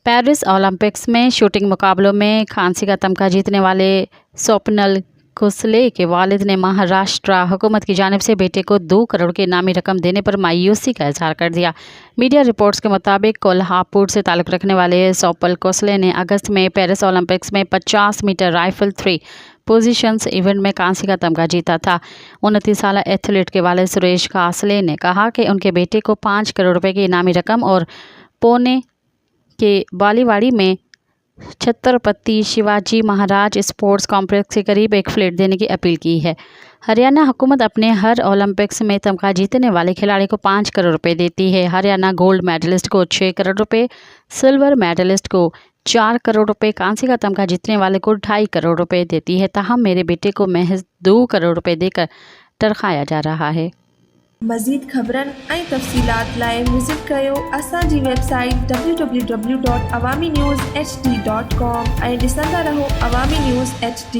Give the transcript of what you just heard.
Paris Olympics में shooting मुकाबलों में कांस्य का तमगा जीतने वाले स्वप्निल कुसले के वालिद ने महाराष्ट्र हुकूमत की जानिब से बेटे को 2 करोड़ की इनामी रकम देने पर मायूसी का इजहार कर दिया। मीडिया रिपोर्ट्स के मुताबिक कोल्हापुर से ताल्लुक़ रखने वाले स्वप्निल कुसले ने अगस्त में पेरिस ओलंपिक्स में 50 मीटर राइफल 3 पोजीशंस इवेंट में कांस्य का तमगा जीता था। 29 साल एथलीट के वालिद सुरेश कासले ने कहा कि उनके बेटे को 5 करोड़ रुपए की इनामी रकम और पुणे के बालीवाड़ी में छत्रपति शिवाजी महाराज स्पोर्ट्स कॉम्प्लेक्स के करीब एक फ्लैट देने की अपील की है। हरियाणा हुकूमत अपने हर ओलंपिक्स में तमगा जीतने वाले खिलाड़ी को 5 करोड़ रुपए देती है। हरियाणा गोल्ड मेडलिस्ट को 6 करोड़ रुपए, सिल्वर मेडलिस्ट को 4 करोड़ रुपए, कांस्य का तमगा जीतने वाले को 2.5 करोड़ रुपए देती है। ताहम मेरे बेटे को महज 2 करोड़ रुपए देकर टरखाया जा रहा है। मज़ीद ख़बरनि ऐं तफ़सीलात लाइ विज़िट कयो असांजी वेबसाइट www.awamiNewsHD.com ऐं ॾिसंदा रहो अवामी न्यूज़ HD।